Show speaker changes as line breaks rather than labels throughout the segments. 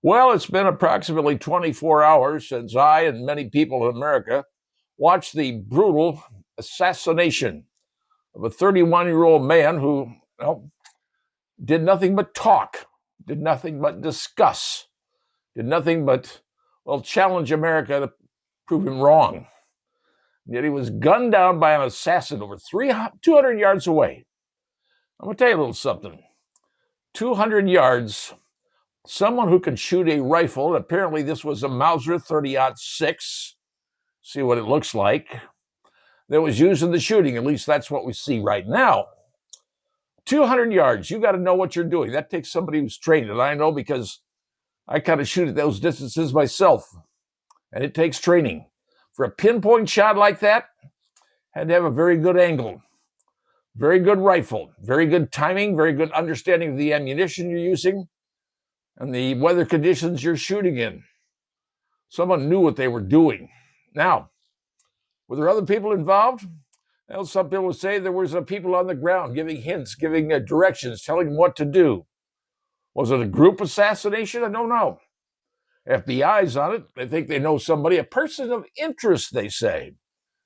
Well, it's been approximately 24 hours since I and many people in America watched the brutal assassination of a 31-year-old man who did nothing but talk, did nothing but discuss, did nothing but, challenge America to prove him wrong. Yet he was gunned down by an assassin over 200 yards away. I'm going to tell you a little something. 200 yards, someone who could shoot a rifle, and apparently this was a Mauser 30-06, see what it looks like, that was used in the shooting. At least that's what we see right now. 200 yards, you got to know what you're doing. That takes somebody who's trained, and I know because I kind of shoot at those distances myself, and it takes training. For a pinpoint shot like that, had to have a very good angle, very good rifle, very good timing, very good understanding of the ammunition you're using, and the weather conditions you're shooting in. Someone knew what they were doing. Now, were there other people involved? Well, some people would say there was people on the ground giving hints, giving directions, telling them what to do. Was it a group assassination? I don't know. FBI's on it. They think they know somebody, a person of interest, they say.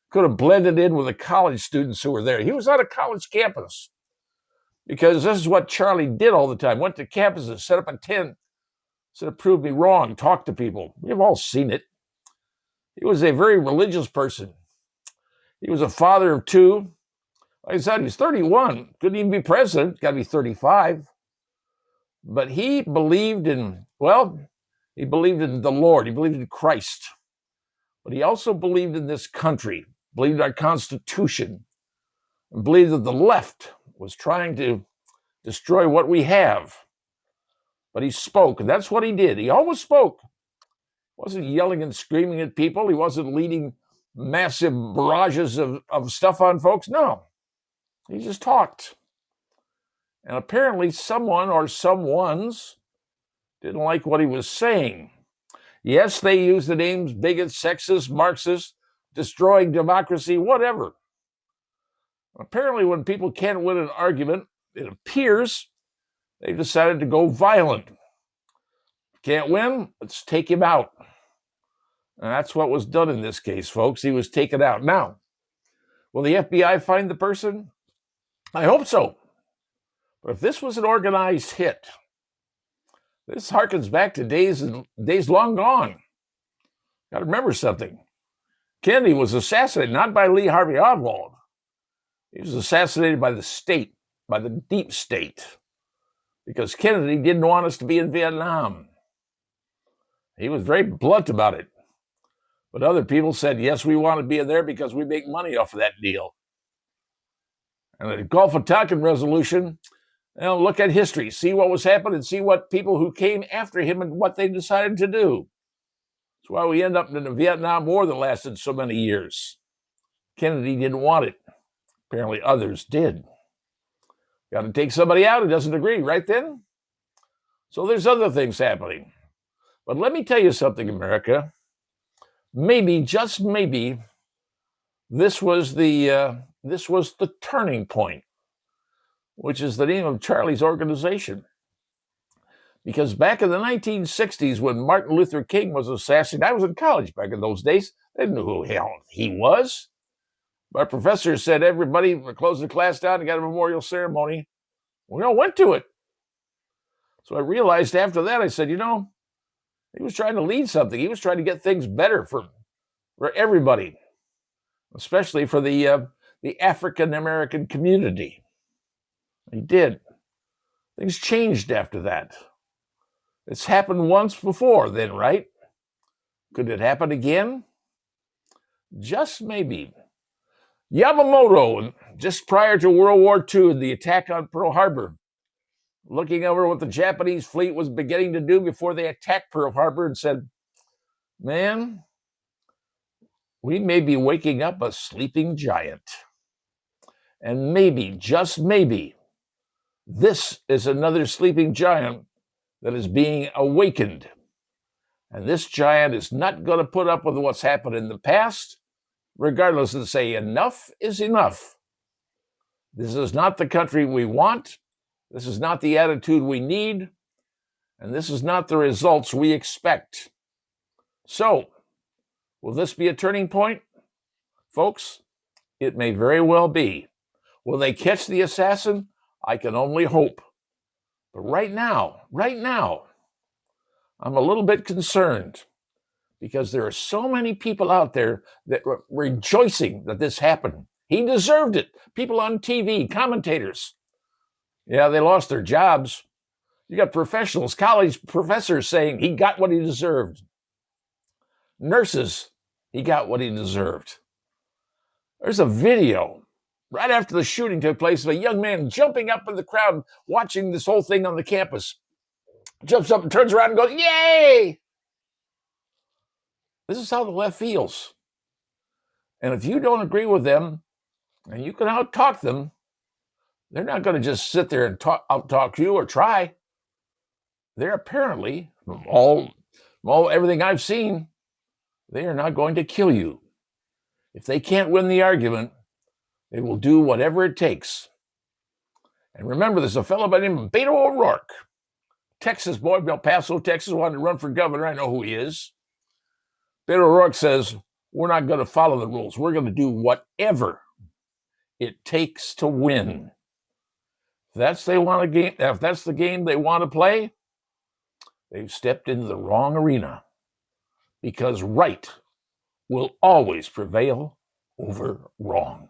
Could have blended in with the college students who were there. He was on a college campus because this is what Charlie did all the time. Went to campuses, set up a tent, said, prove me wrong, talk to people. We've all seen it. He was a very religious person. He was a father of two. Like I said, he's 31. Couldn't even be president. Got to be 35. But he believed in, he believed in the Lord. He believed in Christ. But he also believed in this country, believed in our Constitution, and believed that the left was trying to destroy what we have. But he spoke, and that's what he did. He always spoke. He wasn't yelling and screaming at people. He wasn't leading massive barrages of stuff on folks. No, he just talked. And apparently someone or someones didn't like what he was saying. Yes, they used the names bigots, sexist, Marxist, destroying democracy, whatever. Apparently when people can't win an argument, it appears they decided to go violent. Can't win? Let's take him out. And that's what was done in this case, folks. He was taken out. Now, will the FBI find the person? I hope so. But if this was an organized hit, this harkens back to days long gone. Got to remember something. Kennedy was assassinated not by Lee Harvey Oswald. He was assassinated by the state, by the deep state, because Kennedy didn't want us to be in Vietnam. He was very blunt about it. But other people said, yes, we want to be in there because we make money off of that deal. And the Gulf of Tonkin resolution, look at history, see what was happening, see what people who came after him and what they decided to do. That's why we end up in the Vietnam War that lasted so many years. Kennedy didn't want it. Apparently others did. Got to take somebody out who doesn't agree, right then? So there's other things happening. But let me tell you something, America. Maybe, just maybe, this was the turning point, which is the name of Charlie's organization. Because back in the 1960s, when Martin Luther King was assassinated, I was in college back in those days. They didn't know who the hell he was. My professor said, everybody, we're closing the class down and got a memorial ceremony. We all went to it. So I realized after that, I said, he was trying to lead something. He was trying to get things better for everybody, especially for the African-American community. He did. Things changed after that. It's happened once before then, right? Could it happen again? Just maybe. Yamamoto, just prior to World War II, the attack on Pearl Harbor, looking over what the Japanese fleet was beginning to do before they attacked Pearl Harbor and said, man, we may be waking up a sleeping giant. And maybe, just maybe, this is another sleeping giant that is being awakened. And this giant is not going to put up with what's happened in the past, regardless of say enough is enough. This is not the country we want. This is not the attitude we need. And this is not the results we expect. So, will this be a turning point? Folks, it may very well be. Will they catch the assassin? I can only hope. But right now, I'm a little bit concerned because there are so many people out there that are rejoicing that this happened. He deserved it. People on TV, commentators. Yeah, they lost their jobs. You got professionals, college professors saying he got what he deserved. Nurses, he got what he deserved. There's a video right after the shooting took place of a young man jumping up in the crowd watching this whole thing on the campus. Jumps up and turns around and goes, "Yay!" This is how the left feels. And if you don't agree with them, and you can out-talk them, they're not going to just sit there and out-talk you or try. They're apparently, from everything I've seen, they are not going to kill you. If they can't win the argument, they will do whatever it takes. And remember, there's a fellow by the name of Beto O'Rourke, Texas boy, El Paso, Texas, wanted to run for governor. I know who he is. Beto O'Rourke says, we're not going to follow the rules. We're going to do whatever it takes to win. If that's the game they want to play, they've stepped into the wrong arena, because right will always prevail over wrong.